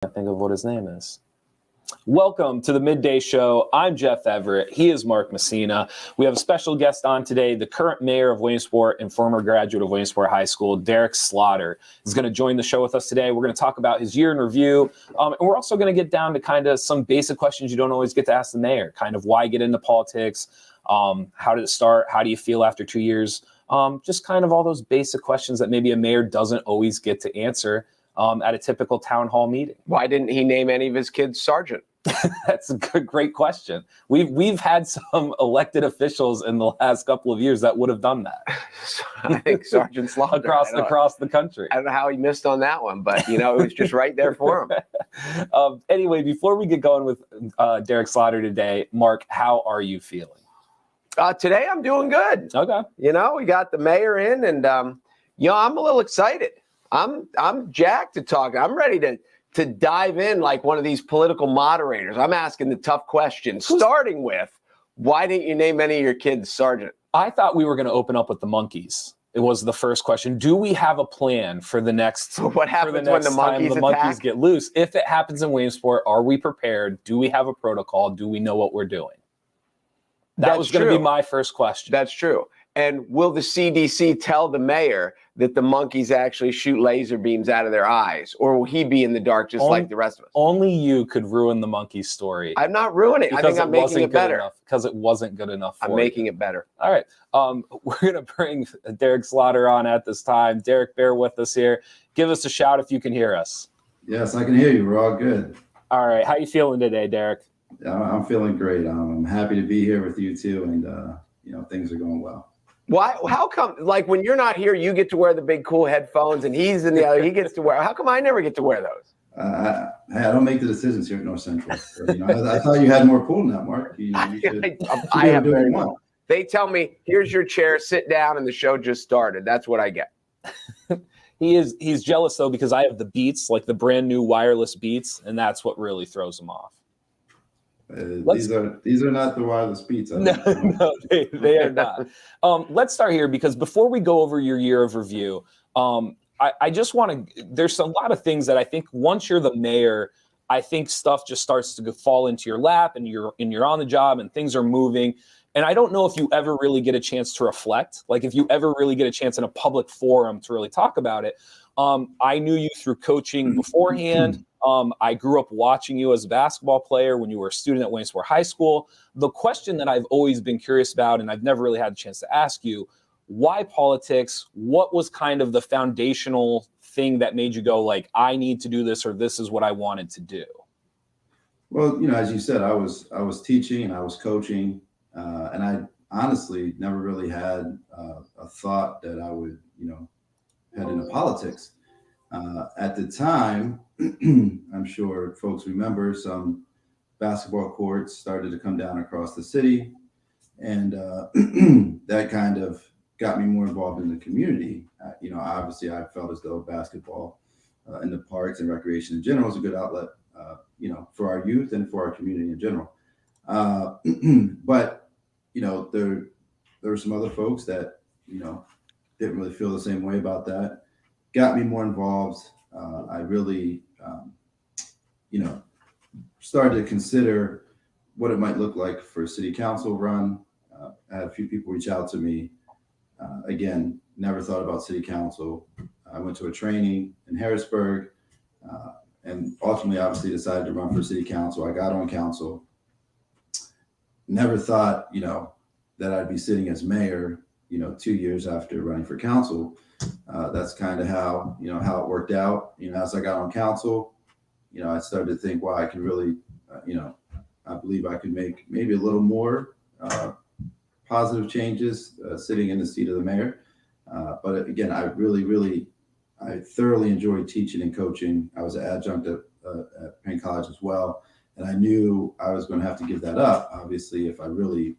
Can't think of what his name is. Welcome to the Midday Show. I'm Jeff Everett. He is Mark Messina. We have a special guest on today, the current mayor of Williamsport and former graduate of Williamsport High School, Derek Slaughter, is going to join the show with us today. We're going to talk about his year in review, and we're also going to get down to kind of some basic questions you don't always get to ask the mayor, kind of why get into politics, how did it start, how do you feel after 2 years, just kind of all those basic questions that maybe a mayor doesn't always get to answer at a typical town hall meeting. Why didn't he name any of his kids sergeant? That's a great question. We've had some elected officials in the last couple of years that would have done that. I think Sergeant Slaughter across the country. I don't know how he missed on that one, but it was just right there for him. Anyway, before we get going with Derek Slaughter today, Mark, how are you feeling? Today I'm doing good. Okay. We got the mayor in, and I'm a little excited. I'm jacked to talk. I'm ready to dive in like one of these political moderators. I'm asking the tough questions, starting with, why didn't you name any of your kids sergeant? I thought we were going to open up with the monkeys. It was the first question. Do we have a plan for the next? What happens when the monkeys get loose? If it happens in Williamsport, are we prepared? Do we have a protocol? Do we know what we're doing? That was going to be my first question. That's true. And will the CDC tell the mayor that the monkeys actually shoot laser beams out of their eyes? Or will he be in the dark just like the rest of us? Only you could ruin the monkey story. I'm not ruining it. I think I'm making it better. Because it wasn't good enough for I'm making it better. All right. We're going to bring Derek Slaughter on at this time. Derek, bear with us here. Give us a shout if you can hear us. Yes, I can hear you. We're all good. All right. How you feeling today, Derek? I'm feeling great. I'm happy to be here with you too. And, things are going well. Why? How come, like, when you're not here, you get to wear the big cool headphones and he's in the other, he gets to wear, how come I never get to wear those? I don't make the decisions here at North Central. I thought you had more pull than that, Mark. I have very well. They tell me, here's your chair, sit down, and the show just started. That's what I get. He's jealous, though, because I have the Beats, like the brand new wireless Beats, and that's what really throws him off. These are not the wireless Beats. No, they are not. Let's start here, because before we go over your year of review, I just want to. There's a lot of things that I think once you're the mayor, I think stuff just starts to fall into your lap, and you're on the job, and things are moving. And I don't know if you ever really get a chance to reflect, like if you ever really get a chance in a public forum to really talk about it. I knew you through coaching beforehand. I grew up watching you as a basketball player when you were a student at Williamsport High School. The question that I've always been curious about, and I've never really had a chance to ask you, why politics? What was kind of the foundational thing that made you go like, I need to do this, or this is what I wanted to do? Well, as you said, I was teaching and I was coaching, and I honestly never really had a thought that I would, head into politics. At the time, I'm sure folks remember, some basketball courts started to come down across the city, and that kind of got me more involved in the community. Obviously I felt as though basketball in the parks and recreation in general is a good outlet, for our youth and for our community in general. But, there were some other folks that, didn't really feel the same way about that. Got me more involved. I really, started to consider what it might look like for a city council run. I had a few people reach out to me. Again, never thought about city council. I went to a training in Harrisburg, and ultimately, obviously, decided to run for city council. I got on council. Never thought, that I'd be sitting as mayor, 2 years after running for council. That's kind of how it worked out. As I got on council, I started to think, wow, I can really, I believe I could make maybe a little more positive changes sitting in the seat of the mayor. But again, I thoroughly enjoyed teaching and coaching. I was an adjunct at Penn College as well. And I knew I was going to have to give that up, obviously, if I really,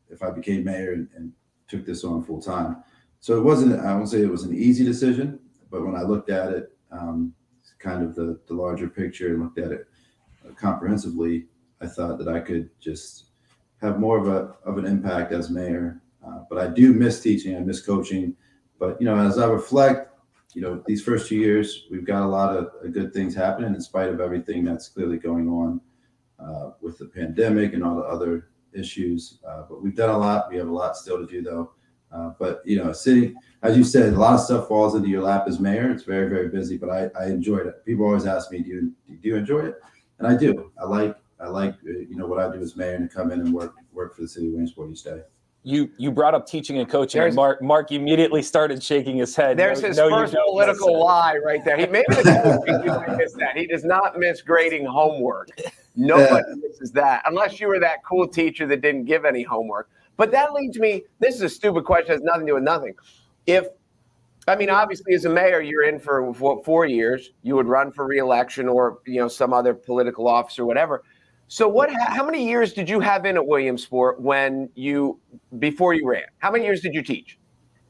if I became mayor and took this on full time. So it wasn't, I won't say it was an easy decision, but when I looked at it, kind of the larger picture, and looked at it comprehensively, I thought that I could just have more of an impact as mayor. But I do miss teaching, I miss coaching. But, as I reflect, these first 2 years, we've got a lot of good things happening in spite of everything that's clearly going on with the pandemic and all the other issues. But we've done a lot. We have a lot still to do, though. But city, as you said, a lot of stuff falls into your lap as mayor. It's very, very busy, but I enjoyed it. People always ask me, do you enjoy it? And I do. I like what I do as mayor, and to come in and work for the city of Williamsport each day. You brought up teaching and coaching. And Mark immediately started shaking his head. There's his first political lie right there. He maybe you might miss that. He does not miss grading homework. Nobody misses that, unless you were that cool teacher that didn't give any homework. But that leads me. This is a stupid question. It has nothing to do with nothing. Obviously, as a mayor, you're in for 4 years. You would run for re-election, or some other political office or whatever. So how many years did you have in at Williamsport before you ran? How many years did you teach?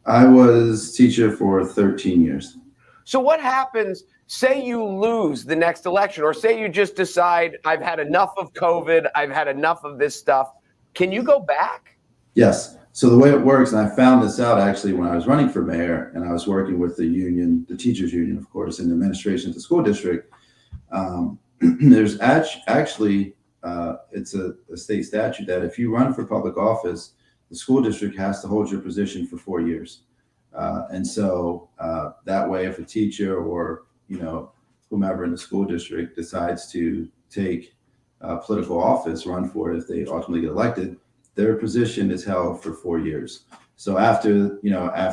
I was teacher for 13 years. So what happens, say you lose the next election, or say you just decide, I've had enough of COVID, I've had enough of this stuff. Can you go back? Yes. So the way it works, and I found this out actually when I was running for mayor, and I was working with the union, the teachers union, of course, in the administration of the school district. There's actually, it's a state statute that if you run for public office, the school district has to hold your position for 4 years. And so that way, if a teacher or, whomever in the school district decides to take political office, run for it, if they ultimately get elected, their position is held for 4 years. So after,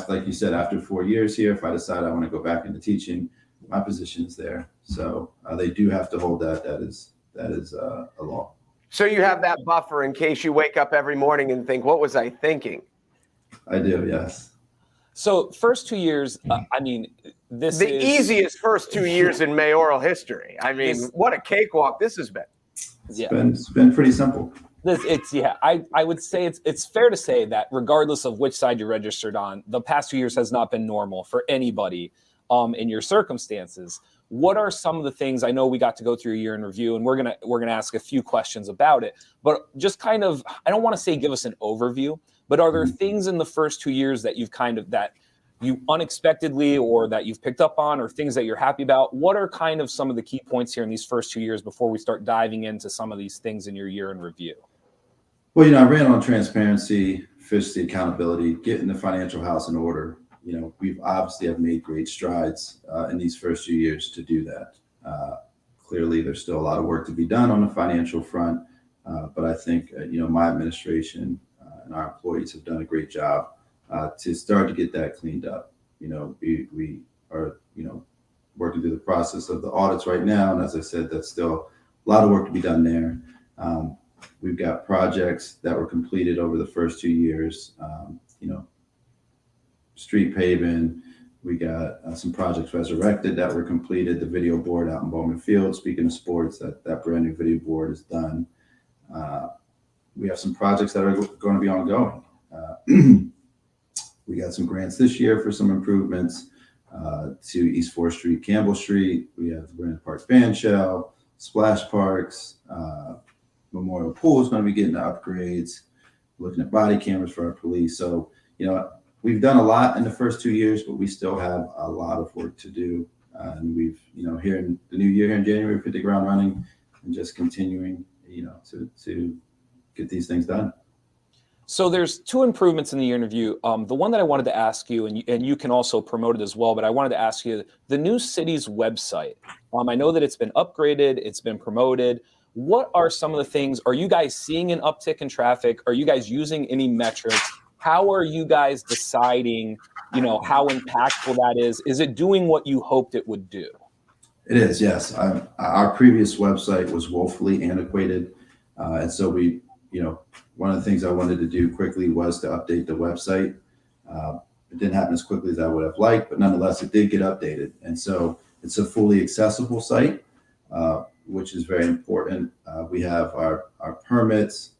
like you said, after 4 years here, if I decide I want to go back into teaching, my position is there. So they do have to hold that. That is a law. So you have that buffer in case you wake up every morning and think, what was I thinking? I do, yes. So first 2 years, this the easiest first 2 years in mayoral history. What a cakewalk this has been. It's been pretty simple. I would say it's fair to say that regardless of which side you're registered on, the past 2 years has not been normal for anybody in your circumstances. What are some of the things? I know we got to go through a year in review, and we're gonna ask a few questions about it, but just kind of, I don't want to say give us an overview, but are there things in the first 2 years that that you unexpectedly, or that you've picked up on, or things that you're happy about? What are kind of some of the key points here in these first 2 years before we start diving into some of these things in your year in review? Well, I ran on transparency, fiscally accountability, getting the financial house in order. We've obviously have made great strides in these first few years to do that. Clearly, there's still a lot of work to be done on the financial front, but I think my administration and our employees have done a great job to start to get that cleaned up. We are working through the process of the audits right now, and as I said, that's still a lot of work to be done there. We've got projects that were completed over the first 2 years. Street paving. We got some projects resurrected that were completed. The video board out in Bowman Field. Speaking of sports, that brand new video board is done. We have some projects that are going to be ongoing. We got some grants this year for some improvements to East 4th Street, Campbell Street. We have the Granite Park Band Shell, splash parks. Memorial Pool is going to be getting the upgrades. Looking at body cameras for our police. So, we've done a lot in the first 2 years, but we still have a lot of work to do. And we've, here in the new year, here in January, we hit the ground running and just continuing, to get these things done. So there's two improvements in the year in review. The one that I wanted to ask you, and you can also promote it as well, but I wanted to ask you, the new city's website. I know that it's been upgraded, it's been promoted. What are some of the things? Are you guys seeing an uptick in traffic? Are you guys using any metrics? How are you guys deciding, how impactful that is? Is it doing what you hoped it would do? It is, yes. Our previous website was woefully antiquated. And so we, one of the things I wanted to do quickly was to update the website. It didn't happen as quickly as I would have liked, but nonetheless, it did get updated. And so it's a fully accessible site, which is very important. We have our permits,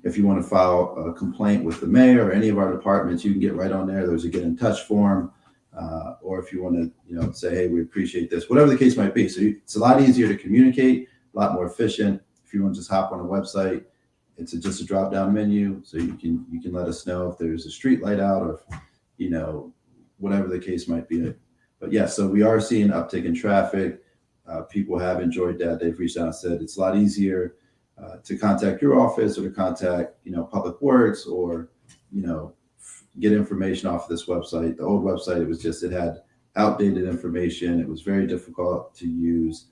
if you want to file a complaint with the mayor or any of our departments, you can get right on there. There's a get in touch form, or if you want to, say, hey, we appreciate this, whatever the case might be. So it's a lot easier to communicate, a lot more efficient. If you want to just hop on a website, it's just a drop down menu, so you can let us know if there's a street light out, or if whatever the case might be. But yeah, so we are seeing uptick in traffic. People have enjoyed that. They've reached out and said it's a lot easier to contact your office or to contact, Public Works, or, get information off of this website. The old website, it had outdated information. It was very difficult to use.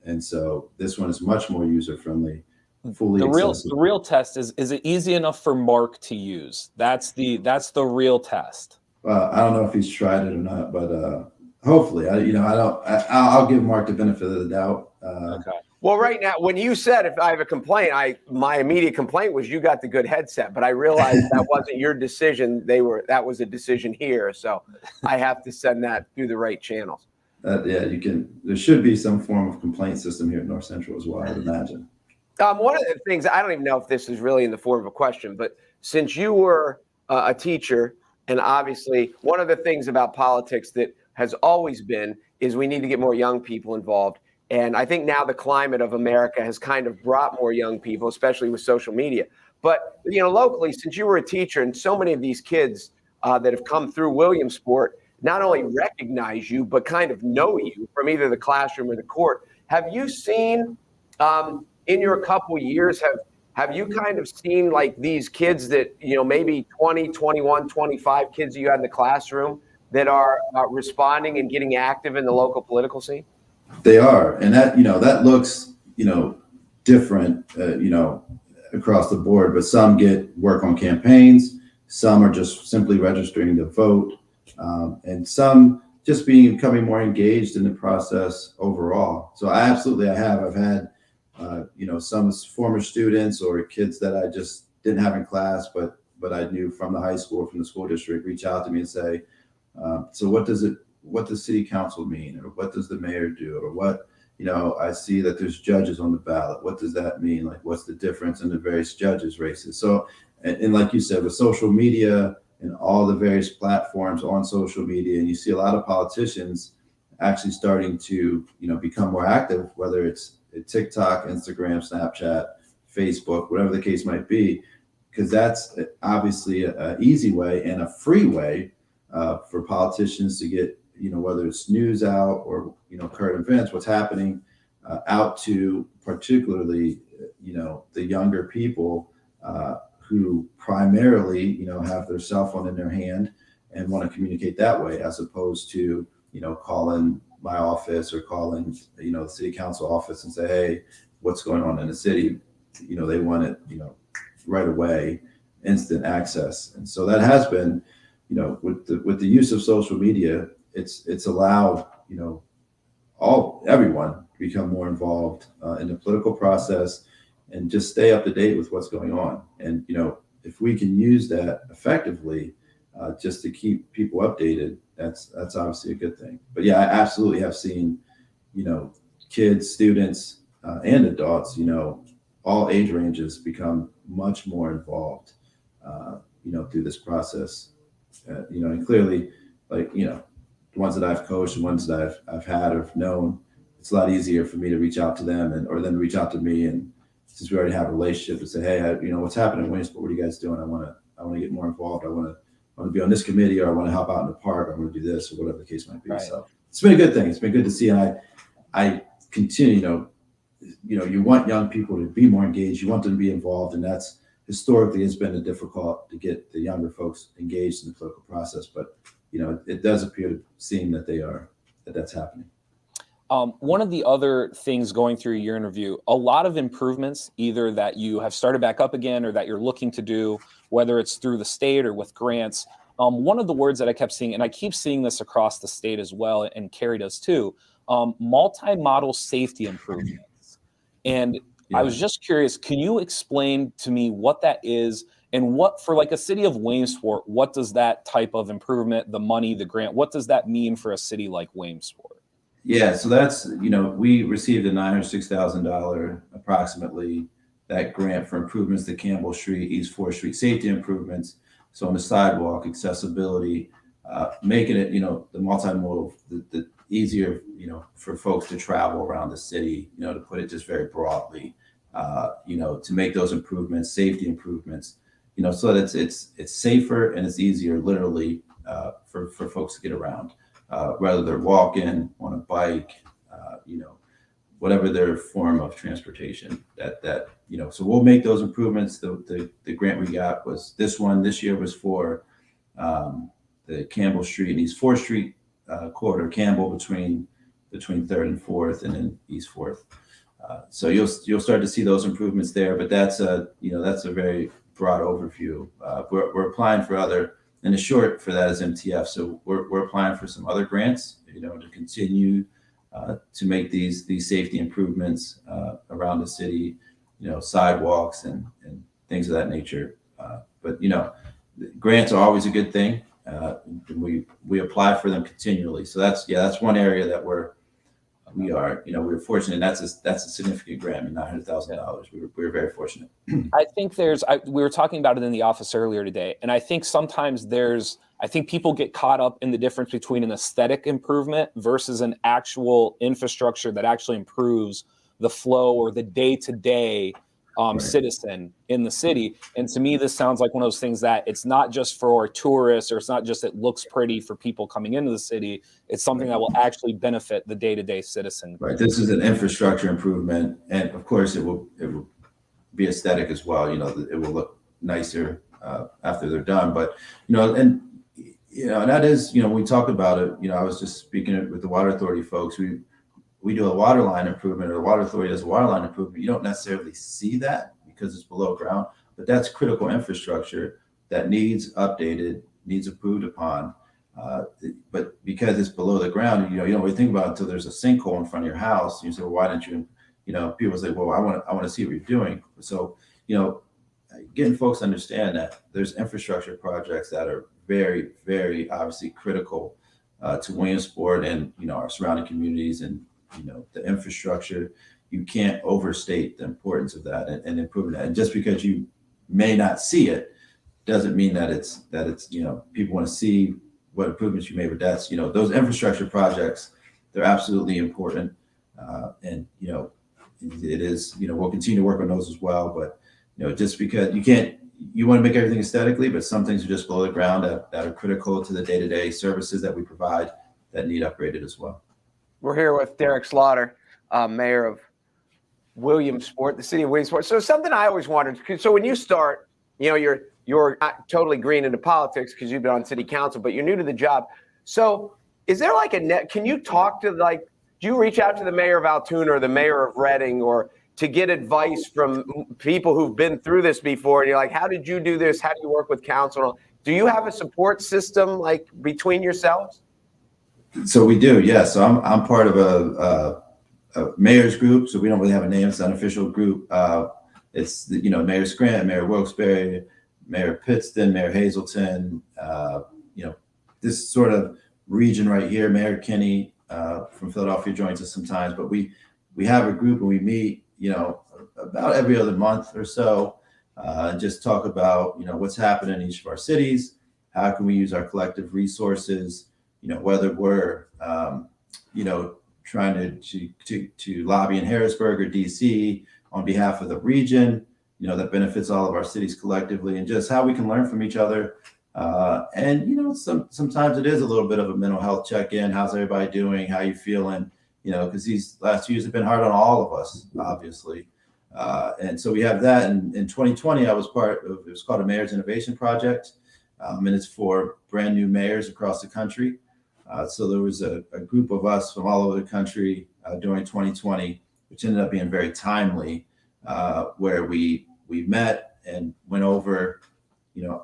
And so this one is much more user-friendly, fully accessible. The real test is it easy enough for Mark to use? That's the real test. I don't know if he's tried it or not, but hopefully, I'll give Mark the benefit of the doubt. Okay. Well, right now, when you said if I have a complaint, my immediate complaint was you got the good headset, but I realized that wasn't your decision. That was a decision here, so I have to send that through the right channels. You can. There should be some form of complaint system here at North Central as well, I would imagine. One of the things, I don't even know if this is really in the form of a question, but since you were a teacher, and obviously one of the things about politics that has always been is we need to get more young people involved. And I think now the climate of America has kind of brought more young people, especially with social media. But, locally, since you were a teacher and so many of these kids that have come through Williamsport not only recognize you, but kind of know you from either the classroom or the court, have you seen in your couple years, have you kind of seen like these kids that, maybe 20, 21, 25 kids you had in the classroom that are responding and getting active in the local political scene? They are, and that looks, different, across the board. But some get work on campaigns, some are just simply registering to vote, and some just becoming more engaged in the process overall. So I've had, some former students or kids that I just didn't have in class, but I knew from the high school, from the school district, reach out to me and say, so what does city council mean? Or what does the mayor do? Or what, I see that there's judges on the ballot. What does that mean? Like, what's the difference in the various judges races? So, and like you said, with social media and all the various platforms on social media, and you see a lot of politicians actually starting to, become more active, whether it's TikTok, Instagram, Snapchat, Facebook, whatever the case might be, because that's obviously an easy way and a free way for politicians to get, whether it's news out or, current events, what's happening out to particularly, the younger people who primarily, have their cell phone in their hand and want to communicate that way, as opposed to, calling my office or calling, the city council office and say, hey, what's going on in the city? They want it, right away, instant access. And so that has been, with the use of social media, it's allowed, everyone to become more involved in the political process and just stay up to date with what's going on. And, if we can use that effectively, just to keep people updated, that's obviously a good thing. But yeah, I absolutely have seen, kids, students, and adults, all age ranges become much more involved, through this process. And clearly, like, the ones that I've coached and ones that I've had or known, it's a lot easier for me to reach out to them or them reach out to me. And since we already have a relationship, to say, hey, what's happening in Williamsport? What are you guys doing? I want to get more involved. I want to be on this committee, or I want to help out in the park. I want to do this, or whatever the case might be. Right. So it's been a good thing. It's been good to see. And I continue, you want young people to be more engaged. You want them to be involved. And that's historically has been difficult to get the younger folks engaged in the political process. But, it does appear to seem that that's happening. One of the other things going through your interview, a lot of improvements, either that you have started back up again or that you're looking to do, whether it's through the state or with grants. One of the words that I kept seeing, and I keep seeing this across the state as well, and Carrie does too, multimodel safety improvements. And I was just curious, can you explain to me what that is, and what, for like a city of Williamsport, what does that type of improvement, the money, the grant, what does that mean for a city like Williamsport? Yeah, so that's, we received a $906,000 approximately, that grant for improvements to Campbell Street, East 4th Street, safety improvements. So on the sidewalk, accessibility, making it, the multimodal, the easier, for folks to travel around the city, to put it just very broadly, to make those improvements, safety improvements, so that it's safer and it's easier, literally, for folks to get around, whether they're walking, on a bike, whatever their form of transportation. So we'll make those improvements. The grant we got was this year was for the Campbell Street and East 4th Street corridor, Campbell between 3rd and 4th, and then East 4th. So you'll start to see those improvements there, but that's a very broad overview. We're applying for other, and the short for that is MTF. So we're applying for some other grants, to continue to make these safety improvements around the city, sidewalks and things of that nature. But grants are always a good thing. We apply for them continually. So that's one area that we're fortunate. That's a significant grant. I mean, $900,000. We were very fortunate. I think we were talking about it in the office earlier today, and I think sometimes I think people get caught up in the difference between an aesthetic improvement versus an actual infrastructure that actually improves the flow or the day-to-day citizen in the city. And to me, this sounds like one of those things that it's not just for tourists, or it's not just it looks pretty for people coming into the city. It's something that will actually benefit the day-to-day citizen. Right. This is an infrastructure improvement, and of course, it will be aesthetic as well. It will look nicer after they're done. But and that is, when we talk about it, I was just speaking with the Water Authority folks. We do a water line improvement, or the Water Authority does a water line improvement. You don't necessarily see that because it's below ground, but that's critical infrastructure that needs updated, needs improved upon. But because it's below the ground, you don't really think about it until there's a sinkhole in front of your house. You say, well, why didn't you? People say, well, I want to see what you're doing. So, getting folks to understand that there's infrastructure projects that are very, very obviously critical to Williamsport and our surrounding communities, and the infrastructure. You can't overstate the importance of that and improving that. And just because you may not see it doesn't mean that it's people want to see what improvements you made. But that's those infrastructure projects, they're absolutely important. And it is we'll continue to work on those as well. But just because you want to make everything aesthetically, but some things are just below the ground that are critical to the day-to-day services that we provide that need upgraded as well. We're here with Derek Slaughter, Mayor of Williamsport, the city of Williamsport. So something I always wondered, so when you start, you're not totally green into politics because you've been on city council, but you're new to the job. So is there like can you talk to do you reach out to the mayor of Altoona or the mayor of Reading, or to get advice from people who've been through this before? And you're like, how did you do this? How do you work with council? Do you have a support system between yourselves? So we do, yes. So I'm part of a mayor's group. So we don't really have a name. It's an unofficial group. It's Mayor Scranton, Mayor Wilkes-Barre, Mayor Pittston, Mayor Hazelton. This sort of region right here. Mayor Kinney from Philadelphia joins us sometimes. But we have a group and we meet about every other month or so, and just talk about what's happening in each of our cities. How can we use our collective resources? Whether we're, trying to lobby in Harrisburg or DC on behalf of the region, that benefits all of our cities collectively, and just how we can learn from each other. And, sometimes it is a little bit of a mental health check-in. How's everybody doing? How you feeling? Because these last years have been hard on all of us, obviously. And so we have that. And in 2020, I was part of, it was called a Mayor's Innovation Project. And it's for brand new mayors across the country. So there was a group of us from all over the country during 2020, which ended up being very timely, where we met and went over,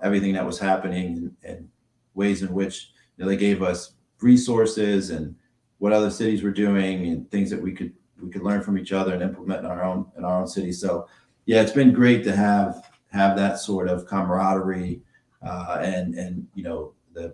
everything that was happening and ways in which they gave us resources and what other cities were doing and things that we could learn from each other and implement in our own city. So yeah, it's been great to have that sort of camaraderie and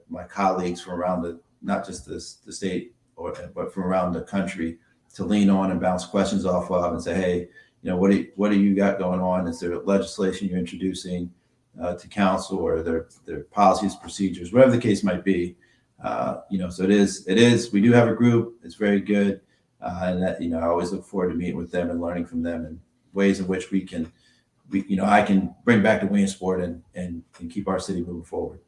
my colleagues from around not just the state but from around the country to lean on and bounce questions off of and say, hey, what do you got going on? Is there legislation you're introducing to council, or their policies, procedures, whatever the case might be? So it is, we do have a group. It's very good. And that, I always look forward to meeting with them and learning from them and ways in which I can bring back to Williamsport and keep our city moving forward.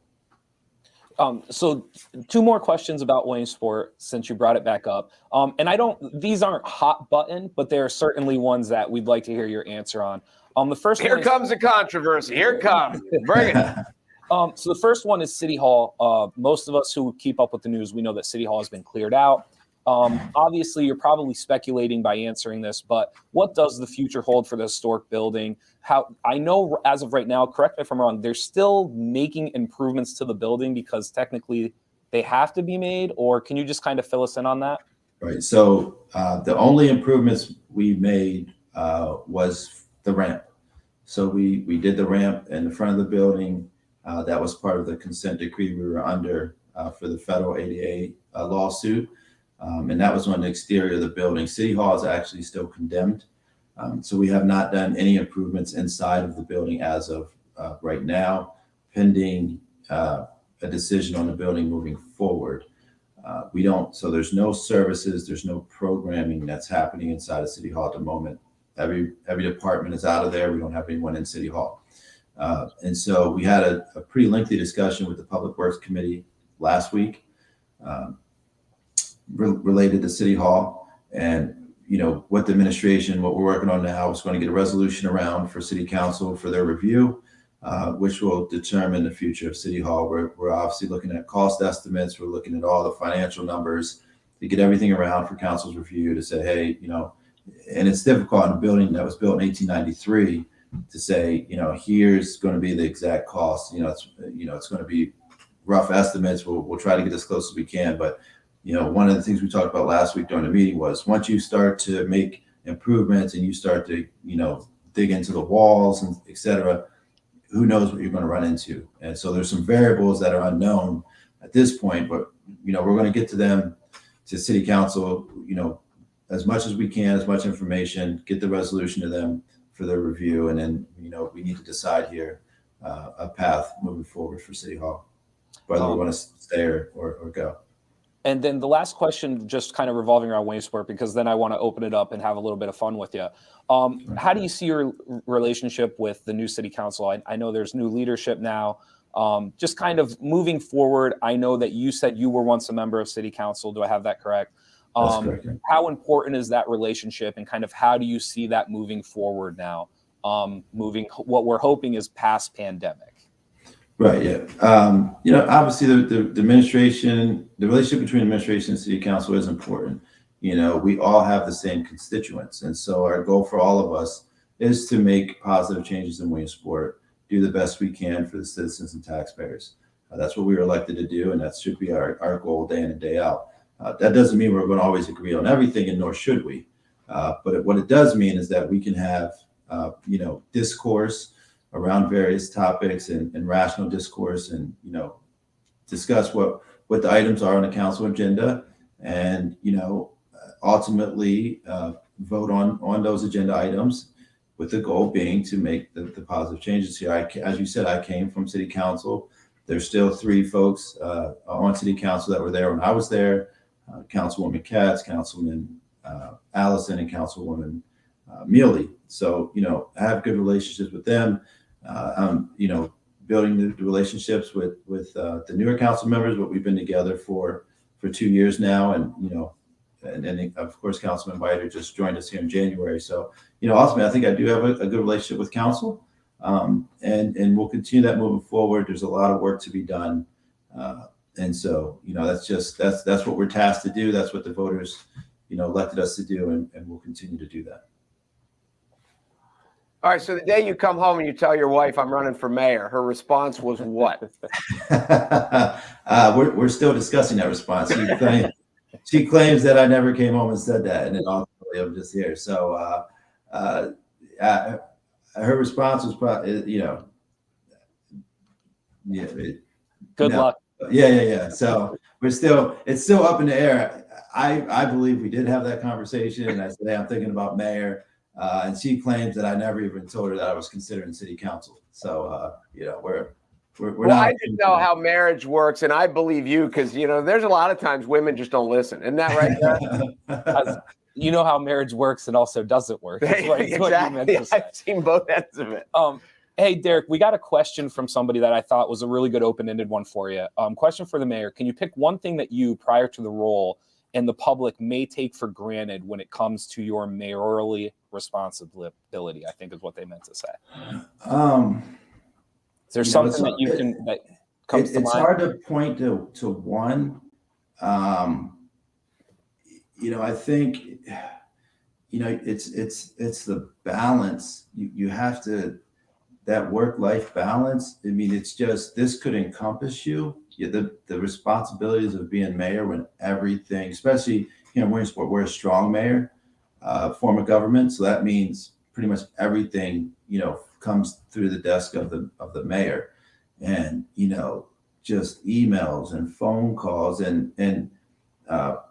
So two more questions about Williamsport since you brought it back up. And these aren't hot button, but there are certainly ones that we'd like to hear your answer on. The first Here one comes the controversy. Here it comes. Bring it. So the first one is City Hall. Most of us who keep up with the news, we know that City Hall has been cleared out. Obviously, you're probably speculating by answering this, but what does the future hold for the historic building? I know as of right now, correct me if I'm wrong, they're still making improvements to the building because technically they have to be made, or can you just kind of fill us in on that? Right. So the only improvements we made was the ramp. So we did the ramp in the front of the building. That was part of the consent decree we were under for the federal ADA lawsuit. And that was on the exterior of the building. City Hall is actually still condemned. So we have not done any improvements inside of the building as of right now, pending a decision on the building moving forward. So there's no services, there's no programming that's happening inside of City Hall at the moment. Every department is out of there. We don't have anyone in City Hall. And so we had a pretty lengthy discussion with the Public Works Committee last week related to City Hall, and what the administration, what we're working on now is going to get a resolution around for City Council for their review, which will determine the future of City Hall. We're obviously looking at cost estimates. We're looking at all the financial numbers to get everything around for Council's review to say, hey, and it's difficult in a building that was built in 1893 to say, here's going to be the exact cost. It's going to be rough estimates. We'll try to get as close as we can, but one of the things we talked about last week during the meeting was once you start to make improvements and you start to, dig into the walls and et cetera, who knows what you're going to run into. And so there's some variables that are unknown at this point, but, we're going to get to them, to City Council, as much as we can, as much information, get the resolution to them for their review. And then, we need to decide here a path moving forward for City Hall, whether we want to stay or go. And then the last question, just kind of revolving around Williamsport, because then I want to open it up and have a little bit of fun with you. How do you see your relationship with the new City Council? I know there's new leadership now. Just kind of moving forward, I know that you said you were once a member of City Council. Do I have that correct? That's correct. How important is that relationship, and kind of how do you see that moving forward now? What we're hoping is past pandemic. Right. Yeah. Obviously the administration, the relationship between administration and City Council is important. We all have the same constituents. And so our goal for all of us is to make positive changes in Williamsport, do the best we can for the citizens and taxpayers. That's what we were elected to do. And that should be our goal day in and day out. That doesn't mean we're going to always agree on everything, and nor should we. But what it does mean is that we can have, discourse around various topics and rational discourse, and discuss what the items are on the council agenda, and ultimately vote on those agenda items, with the goal being to make the positive changes here. As you said, I came from City Council. There's still 3 folks on City Council that were there when I was there: Councilwoman Katz, Councilman Allison, and Councilwoman Mealy. So I have good relationships with them. I'm, building the relationships with the newer council members, but we've been together for 2 years now. And, and then of course, Councilman Whiter just joined us here in January. So, ultimately, I think I do have a good relationship with council, and we'll continue that moving forward. There's a lot of work to be done. And so, that's what we're tasked to do. That's what the voters, elected us to do. And we'll continue to do that. All right. So the day you come home and you tell your wife, I'm running for mayor, her response was what? We're still discussing that response. She claims that I never came home and said that, and then ultimately I'm just here. So her response was probably, Good luck. Yeah. So it's still up in the air. I believe we did have that conversation, and I said, hey, I'm thinking about mayor. And she claims that I never even told her that I was considering City Council. So, we're Well, not. I just know how marriage works, and I believe you because, there's a lot of times women just don't listen. Isn't that right, Jeff? You know how marriage works and also doesn't work. Exactly. I've seen both ends of it. Hey, Derek, we got a question from somebody that I thought was a really good open-ended one for you. Question for the mayor. Can you pick one thing that you, prior to the role, and the public may take for granted when it comes to your mayorally responsibility, I think is what they meant to say. Is there something that comes to mind? It's hard to point to one. I think, it's the balance. You have to, that work-life balance. I mean, it's just, this could encompass you. The responsibilities of being mayor when everything, especially here in Williamsport, we're a strong mayor form of government. So that means pretty much everything, comes through the desk of the mayor, and, just emails and phone calls and so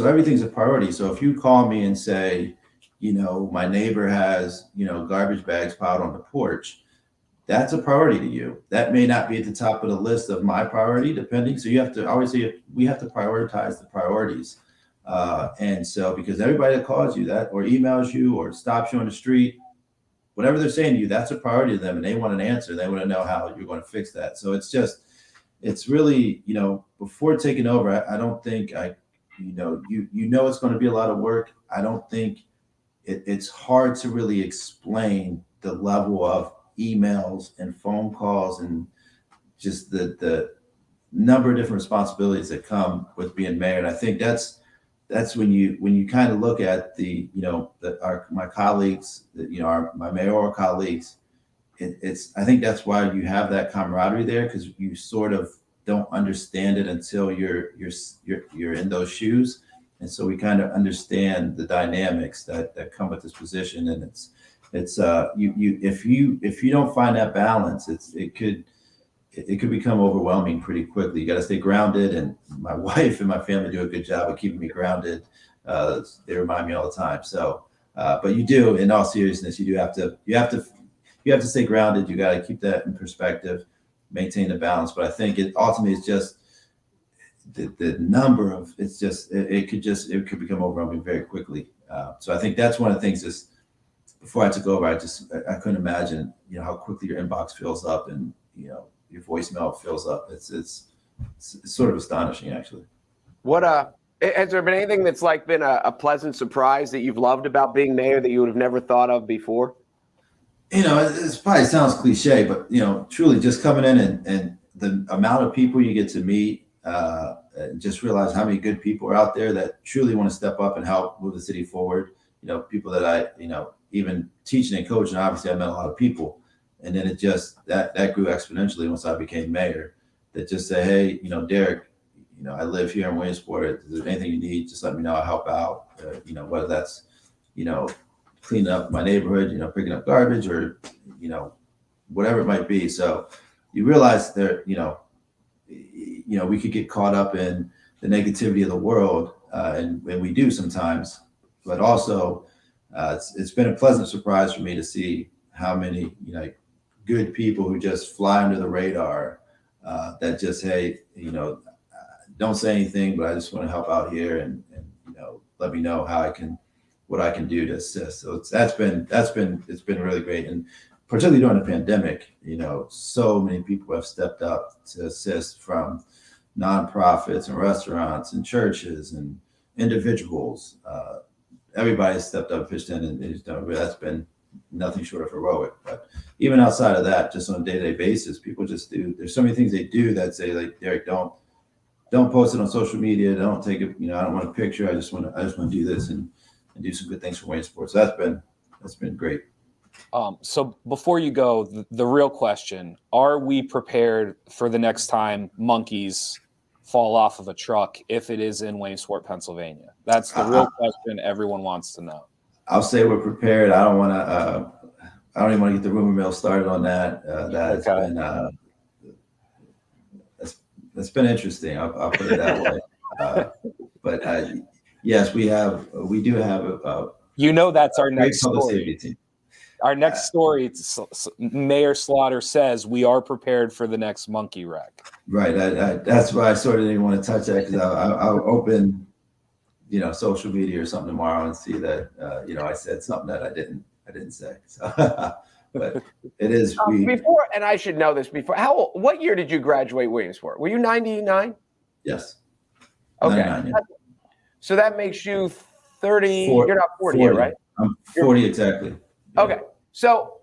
everything's a priority. So if you call me and say, my neighbor has, garbage bags piled on the porch, that's a priority to you. That may not be at the top of the list of my priority, depending. So you have to always say, we have to prioritize the priorities. And so, because everybody that calls you that, or emails you, or stops you on the street, whatever they're saying to you, that's a priority to them, and they want an answer. They want to know how you're going to fix that. So it's really, before taking over, I don't think it's going to be a lot of work. I don't think it's hard to really explain the level of emails and phone calls and just the number of different responsibilities that come with being mayor. And I think that's when you kind of look at my colleagues, my mayoral colleagues. I think that's why you have that camaraderie there, because you sort of don't understand it until you're in those shoes. And so we kind of understand the dynamics that come with this position. And it's if you don't find that balance, it could become overwhelming pretty quickly. You got to stay grounded, and my wife and my family do a good job of keeping me grounded. They remind me all the time. So, but you do, in all seriousness, you have to stay grounded. You got to keep that in perspective, maintain the balance. But I think it ultimately is just the number of, it could become overwhelming very quickly. So I think that's one of the things. Just before I took over, I couldn't imagine, how quickly your inbox fills up, and your voicemail fills up. It's sort of astonishing, actually. Has there been anything that's been a pleasant surprise that you've loved about being mayor that you would have never thought of before? It probably sounds cliche, but truly just coming in and the amount of people you get to meet, just realize how many good people are out there that truly want to step up and help move the city forward. People that I, even teaching and coaching, obviously I met a lot of people, and then it just, that grew exponentially once I became mayor, that just say, hey, Derek, I live here in Williamsport. If there's anything you need, just let me know. I'll help out. Whether that's, cleaning up my neighborhood, picking up garbage, or, whatever it might be. So you realize there, we could get caught up in the negativity of the world, and we do sometimes, but also it's been a pleasant surprise for me to see how many, good people who just fly under the radar, that just, hey, don't say anything, but I just want to help out here, and let me know what I can do to assist. So it's been really great. And particularly during the pandemic, so many people have stepped up to assist, from nonprofits and restaurants and churches and individuals. Everybody stepped up, pitched in, and that's been nothing short of heroic. But even outside of that, just on a day-to-day basis, people just do. There's so many things they do that say, like, Derek, don't post it on social media. Don't take it. I don't want a picture. I just want to do this and do some good things for Williamsport. So that's been great. So before you go, the real question: are we prepared for the next time monkeys fall off of a truck if it is in Williamsport, Pennsylvania? That's the real question everyone wants to know. I'll say we're prepared. I don't even want to get the rumor mill started on that. That's been interesting. I'll put it that way. But yes, we do have that's our next story. Our next story, Mayor Slaughter says we are prepared for the next monkey wreck. Right. That's why I sort of didn't want to touch that, because I'll open, social media or something tomorrow and see that, I said something that I didn't say. So, But it is. Before, and I should know this before. What year did you graduate Williamsport? Were you 99? Yes. Okay. 99, yeah. So that makes you 30. You're not 40 yet, right? I'm 40 exactly. Yeah. Okay. So,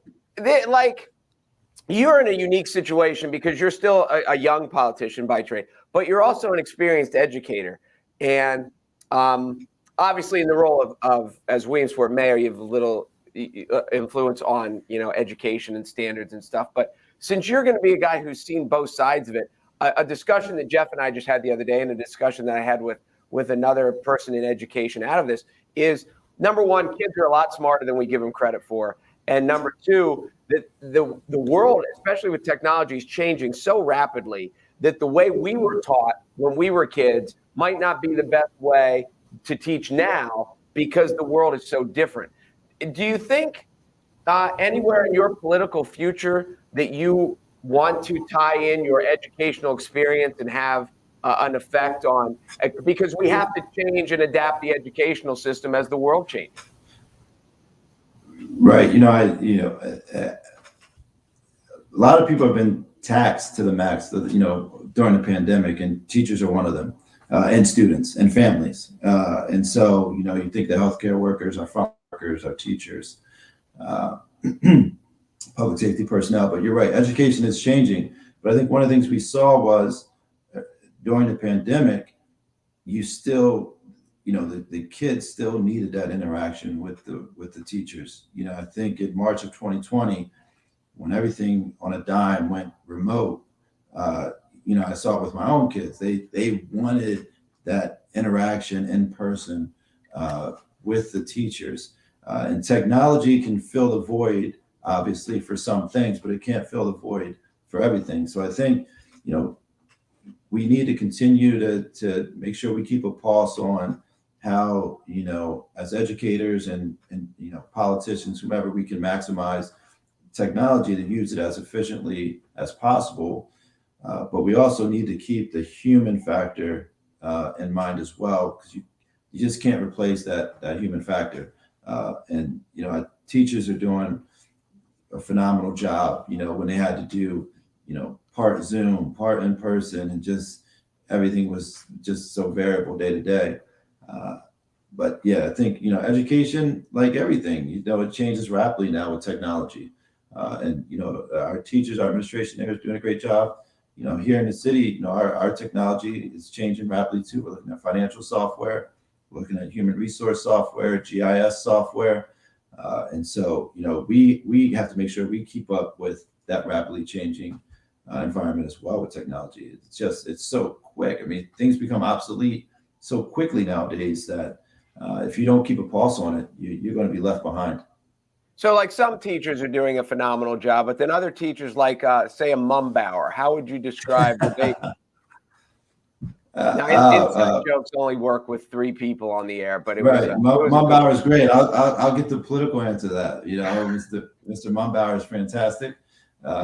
you're in a unique situation because you're still a young politician by trade, but you're also an experienced educator. And obviously, in the role of as Williamsport mayor, you have a little influence on education and standards and stuff. But since you're going to be a guy who's seen both sides of it, a discussion that Jeff and I just had the other day, and a discussion that I had with another person in education out of this is, number one, kids are a lot smarter than we give them credit for. And number two, that the world, especially with technology, is changing so rapidly that the way we were taught when we were kids might not be the best way to teach now because the world is so different. Do you think anywhere in your political future that you want to tie in your educational experience and have an effect on, because we have to change and adapt the educational system as the world changes? Right. A lot of people have been taxed to the max, during the pandemic, and teachers are one of them, and students and families. And so, you think the healthcare workers, our farm workers, our teachers, public safety personnel, but you're right, education is changing. But I think one of the things we saw was during the pandemic, you still, the kids still needed that interaction with the teachers. I think in March of 2020, when everything on a dime went remote, I saw it with my own kids. They wanted that interaction in person with the teachers. And technology can fill the void, obviously, for some things, but it can't fill the void for everything. So I think, we need to continue to make sure we keep a pulse on how, as educators and politicians, whomever, we can maximize technology to use it as efficiently as possible. But we also need to keep the human factor in mind as well, because you just can't replace that human factor. And teachers are doing a phenomenal job. When they had to do part Zoom, part in person, and just everything was just so variable day to day. But yeah, I think education, like everything, it changes rapidly now with technology. And our teachers, our administration there is doing a great job. Here in the city, our technology is changing rapidly too. We're looking at financial software, we're looking at human resource software, GIS software. And so, we have to make sure we keep up with that rapidly changing environment as well with technology. It's so quick. I mean, things become obsolete so quickly nowadays that if you don't keep a pulse on it, you're going to be left behind. So, like, some teachers are doing a phenomenal job, but then other teachers, like, say, a Mumbauer, how would you describe the day? Inside jokes only work with 3 people on the air, but it was right. Mumbauer is great. I'll get the political answer to that. Mr. Mumbauer is fantastic.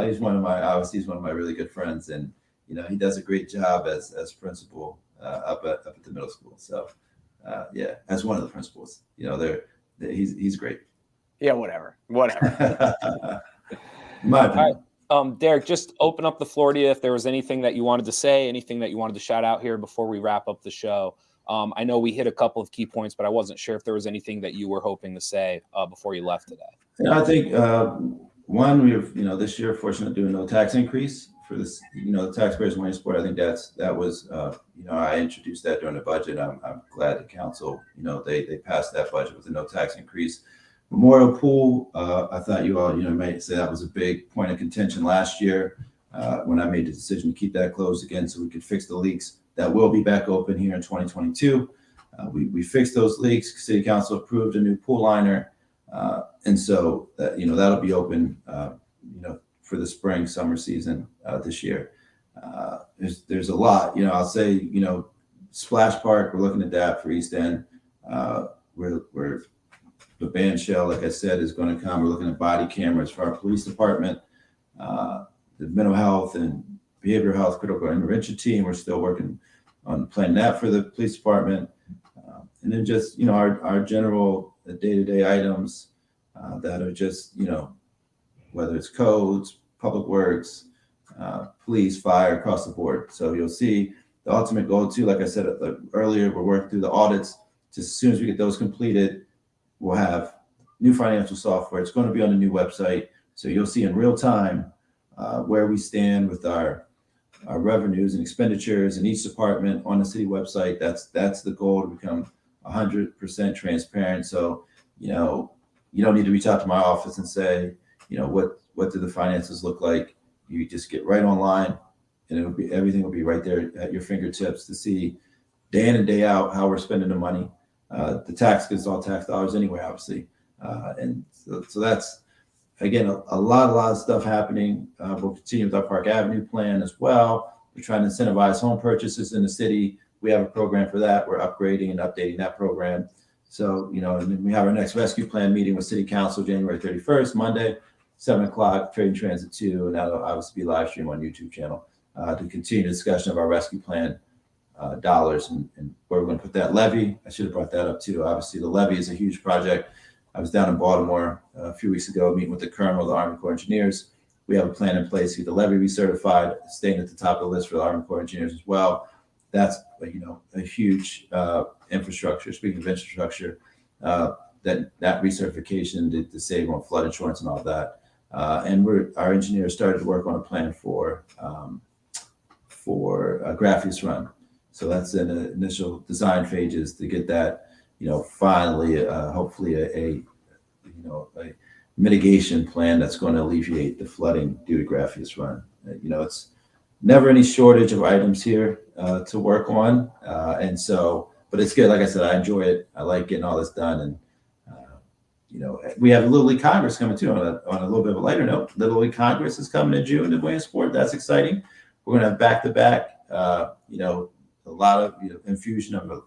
He's one of my really good friends, and he does a great job as principal up at the middle school. So as one of the principals, he's great. Yeah, whatever. My opinion. All right. Derek, just open up the floor to you if there was anything that you wanted to say, anything that you wanted to shout out here before we wrap up the show. I know we hit a couple of key points, but I wasn't sure if there was anything that you were hoping to say before you left today. I think one, we were this year fortunate to do a no tax increase for this, the taxpayers in Williamsport. I think that was I introduced that during the budget. I'm glad the council they passed that budget with a no tax increase. Memorial Pool, I thought you all, might say that was a big point of contention last year when I made the decision to keep that closed again so we could fix the leaks. That will be back open here in 2022. We fixed those leaks. City Council approved a new pool liner. And so that, that'll be open, for the spring, summer season this year. There's a lot, I'll say, Splash Park, we're looking at that for East End. We're the band shell, like I said, is going to come. We're looking at body cameras for our police department, the mental health and behavioral health critical intervention team. We're still working on planning that for the police department. And then just, our general day-to-day items that are just, whether it's codes, public works, police, fire, across the board. So you'll see the ultimate goal too, like I said earlier, we're working through the audits. Just as soon as we get those completed, we'll have new financial software. It's going to be on the new website. So you'll see in real time where we stand with our revenues and expenditures in each department on the city website. That's the goal, to become 100% transparent. So, you don't need to reach out to my office and say, what do the finances look like? You just get right online, and everything will be right there at your fingertips to see day in and day out how we're spending the money. The tax, because it's all tax dollars anyway, obviously. And so that's, again, a lot of stuff happening. We'll continue with our Park Avenue plan as well. We're trying to incentivize home purchases in the city. We have a program for that. We're upgrading and updating that program. So, and then we have our next rescue plan meeting with City Council January 31st, Monday, 7 o'clock, Trade and Transit 2, and that'll obviously be live stream on YouTube channel to continue the discussion of our rescue plan dollars and where we're going to put that levy. I should have brought that up too. Obviously, the levy is a huge project. I was down in Baltimore a few weeks ago meeting with the Colonel of the Army Corps of Engineers. We have a plan in place to get the levy recertified, staying at the top of the list for the Army Corps of Engineers as well. That's a huge infrastructure. Speaking of infrastructure, that recertification to save on flood insurance and all that. And our engineers started to work on a plan for a graphics run. So that's in the initial design phases to get that, finally, hopefully a mitigation plan that's going to alleviate the flooding due to graphics run. It's never any shortage of items here to work on. And so, but it's good. Like I said, I enjoy it. I like getting all this done. And, we have Little League Congress coming too on a little bit of a lighter note. Little League Congress is coming in June in Williamsport. That's exciting. We're going to have back-to-back, a lot of infusion of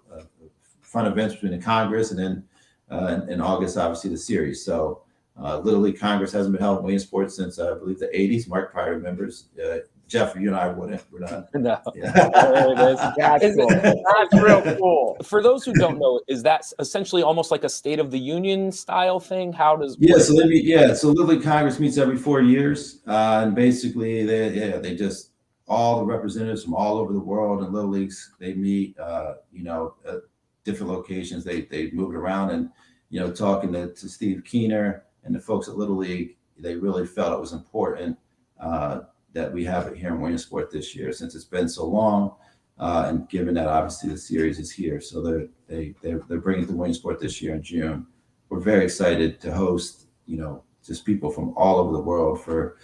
fun events between the Congress and then in August, obviously the series. So Little League Congress hasn't been held in Williamsport since I believe the 80s. Mark probably remembers. Jeff, you and I wouldn't. We're not. No. Yeah. There it is. That's cool. That's real cool. For those who don't know, is that essentially almost like a State of the Union style thing? How does? So Little League Congress meets every 4 years, and basically they just all the representatives from all over the world in Little Leagues, they meet, at different locations. They move it around, and talking to Steve Keener and the folks at Little League, they really felt it was important that we have it here in Williamsport this year, since it's been so long, and given that obviously the series is here. So they're bringing it to Williamsport this year in June. We're very excited to host, just people from all over the world for,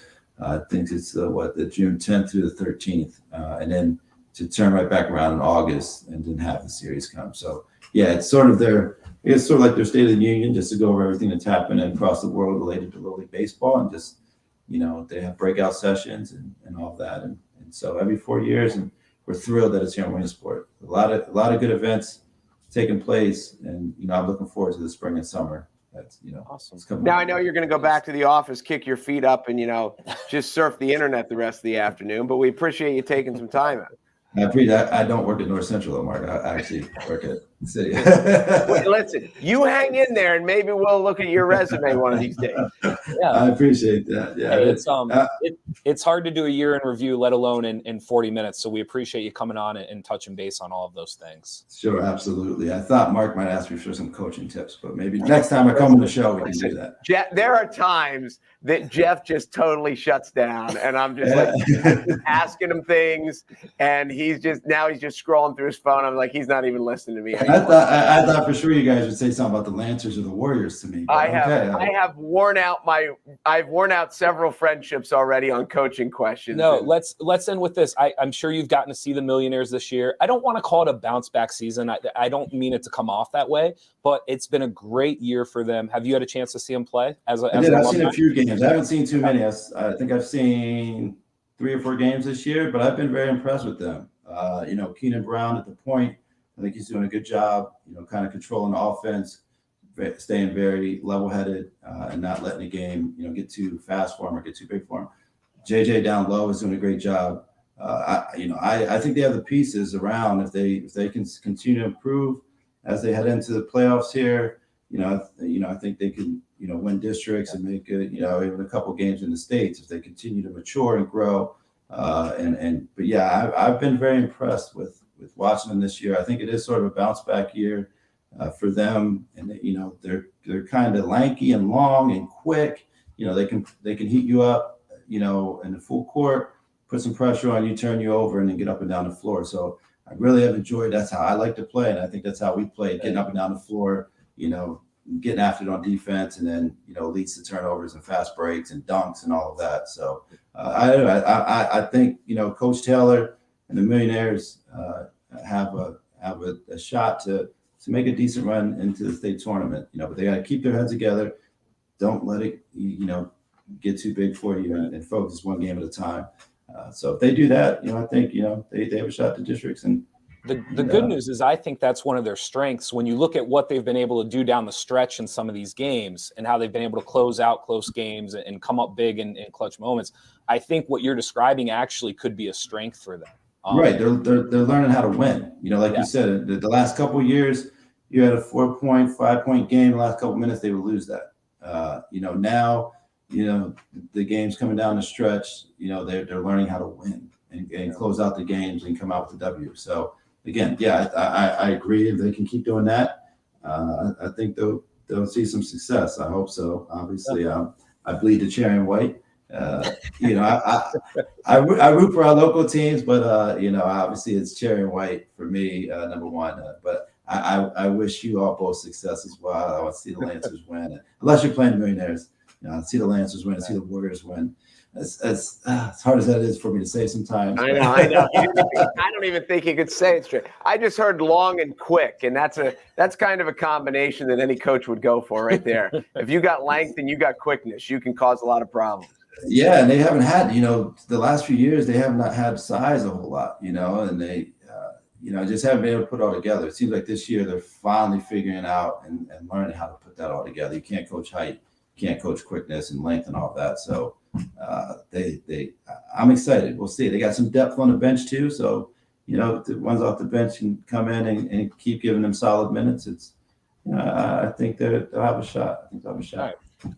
I think it's the June 10th through the 13th, and then to turn right back around in August and then have the series come. So it's sort of like their State of the Union, just to go over everything that's happening across the world related to Little League baseball, and just they have breakout sessions and all of that. And so every 4 years, and we're thrilled that it's here in Williamsport. A lot of good events taking place. And, I'm looking forward to the spring and summer. That's, awesome. It's coming Now up. I know you're going to go back to the office, kick your feet up, and, just surf the internet the rest of the afternoon. But we appreciate you taking some time out. I appreciate that. I don't work at North Central, though, Mark. I actually work at the city. Wait, listen, you hang in there, and maybe we'll look at your resume one of these days. Yeah, I appreciate that. Yeah, hey, it's hard to do a year in review, let alone in 40 minutes. So we appreciate you coming on and touching base on all of those things. Sure, absolutely. I thought Mark might ask me for some coaching tips, but maybe next time I come on the show, we can do that. Jeff, there are times that Jeff just totally shuts down, and I'm just like asking him things, and he's just scrolling through his phone. I'm like, he's not even listening to me anymore. I thought for sure you guys would say something about the Lancers or the Warriors to me. I've worn out several friendships already on coaching questions. No, let's end with this. I'm sure you've gotten to see the Millionaires this year. I don't want to call it a bounce back season. I don't mean it to come off that way, but it's been a great year for them. Have you had a chance to see them play? I've seen a few games. I haven't seen too many. I think I've seen 3 or 4 games this year, but I've been very impressed with them. Keenan Brown at the point, I think he's doing a good job, kind of controlling the offense, staying very level-headed, and not letting the game, get too fast for him or get too big for him. JJ down low is doing a great job. I think they have the pieces around if they can continue to improve as they head into the playoffs here. I think they can win districts and make it, even a couple games in the States if they continue to mature and grow. But yeah, I've been very impressed with watching them this year. I think it is sort of a bounce back year for them, and they're kind of lanky and long and quick. They can heat you up, in the full court, put some pressure on you, turn you over, and then get up and down the floor. So I really have enjoyed. That's how I like to play, and I think that's how we play, getting up and down the floor, getting after it on defense, and then leads to turnovers and fast breaks and dunks and all of that. So I think Coach Taylor and the Millionaires have a shot to make a decent run into the state tournament. But they got to keep their heads together. Don't let it get too big for you, and focus one game at a time. So if they do that, I think they have a shot to districts. And the good news is I think that's one of their strengths. When you look at what they've been able to do down the stretch in some of these games and how they've been able to close out close games and come up big in clutch moments, I think what you're describing actually could be a strength for them. Right. They're learning how to win. Like you said, the last couple of years, you had a 4-point, 5-point game. The last couple of minutes, they would lose that. Now, the game's coming down the stretch. They're learning how to win and close out the games and come out with the W. So again, I agree. If they can keep doing that, I think they'll see some success. I hope so. Obviously, I bleed the cherry and white. I root for our local teams, but obviously it's cherry and white for me, number one. But I wish you all both success as well. I want to see the Lancers win, unless you're playing the Millionaires. I see the Lancers win. I see the Warriors win. As hard as that is for me to say sometimes. I know. I don't even think you could say it straight. I just heard long and quick, and that's kind of a combination that any coach would go for right there. If you got length and you got quickness, you can cause a lot of problems. Yeah, and they haven't had, the last few years, they have not had size a whole lot, and they, just haven't been able to put it all together. It seems like this year they're finally figuring out and learning how to put that all together. You can't coach height, you can't coach quickness and length and all of that. So I'm excited. We'll see. They got some depth on the bench too. So, the ones off the bench can come in and keep giving them solid minutes. It's, I think they'll have a shot.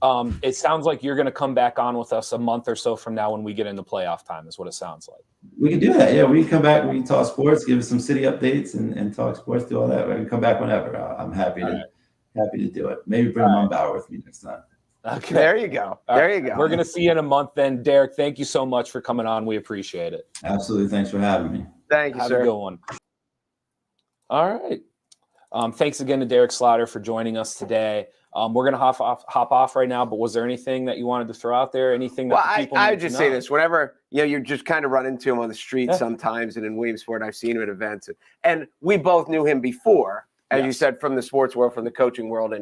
All right. It sounds like you're going to come back on with us a month or so from now when we get into playoff time is what it sounds like. We can do that. Yeah, we can come back. We can talk sports, give us some city updates and talk sports, do all that. We can come back whenever. I'm happy to do it. Maybe bring Mom Bauer with me next time. Okay. There you go. There you go. We're going to see you in a month then. Derek, thank you so much for coming on. We appreciate it. Absolutely. Thanks for having me. Thank you, sir. Have a good one. All right. Thanks again to Derek Slaughter for joining us today. We're going to hop off right now, but was there anything that you wanted to throw out there? Anything that people I would just say this. Whenever you just kind of run into him on the street sometimes, and in Williamsport, I've seen him at events, and we both knew him before, as you said, from the sports world, from the coaching world,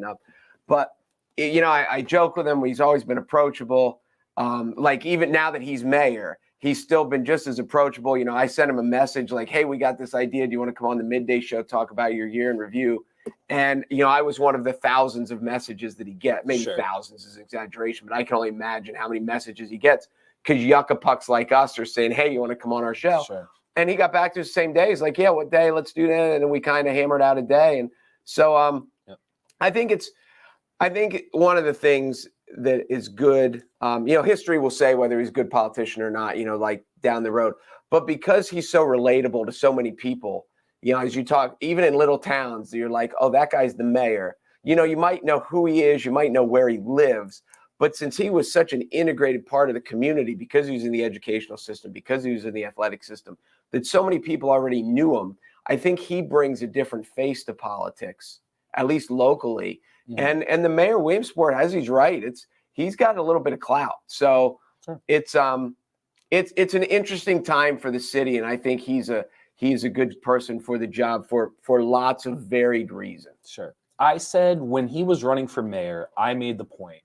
but I joke with him. He's always been approachable. Like even now that he's mayor, he's still been just as approachable. I sent him a message like, "Hey, we got this idea. Do you want to come on the Midday show, talk about your year in review?" And, I was one of the thousands of messages that he gets. Maybe thousands is exaggeration, but I can only imagine how many messages he gets because yucca pucks like us are saying, "Hey, you want to come on our show?" Sure. And he got back to us the same day. He's like, "Yeah, what day? Let's do that." And then we kind of hammered out a day. And so I think one of the things that is good, history will say whether he's a good politician or not, like down the road. But because he's so relatable to so many people, as you talk, even in little towns, you're like, oh, that guy's the mayor. You might know who he is. You might know where he lives. But since he was such an integrated part of the community, because he was in the educational system, because he was in the athletic system, that so many people already knew him, I think he brings a different face to politics, at least locally. Mm-hmm. And the mayor of Williamsport, as he's right, he's got a little bit of clout. So it's an interesting time for the city. And I think he's a good person for the job for lots of varied reasons. Sure. I said when he was running for mayor, I made the point.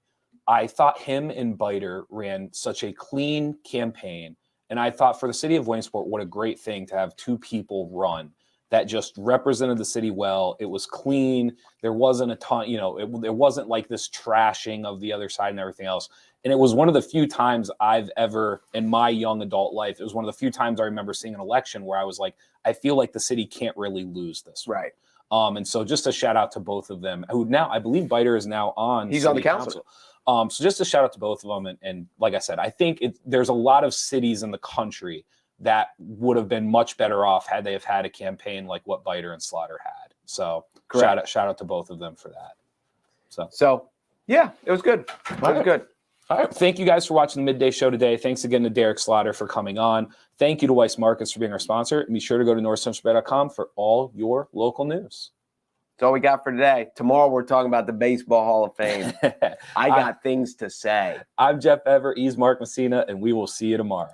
I thought him and Biter ran such a clean campaign. And I thought for the city of Williamsport, what a great thing to have two people run that just represented the city well. It was clean. There wasn't a ton, it wasn't like this trashing of the other side and everything else. And it was one of the few times I've ever, in my young adult life, it was one of the few times I remember seeing an election where I was like, I feel like the city can't really lose this. Right. And so just a shout out to both of them, who now, I believe Biter is now on. He's on the council. So just a shout out to both of them. And like I said, I think there's a lot of cities in the country that would have been much better off had they have had a campaign like what Biter and Slaughter had. So shout out to both of them for that. So yeah, it was good. It was good. All right. Thank you guys for watching the Midday Show today. Thanks again to Derek Slaughter for coming on. Thank you to Weiss Markets for being our sponsor. And be sure to go to NorthcentralPa.com for all your local news. That's all we got for today. Tomorrow we're talking about the Baseball Hall of Fame. I got things to say. I'm Jeff Ever. He's Mark Messina, and we will see you tomorrow.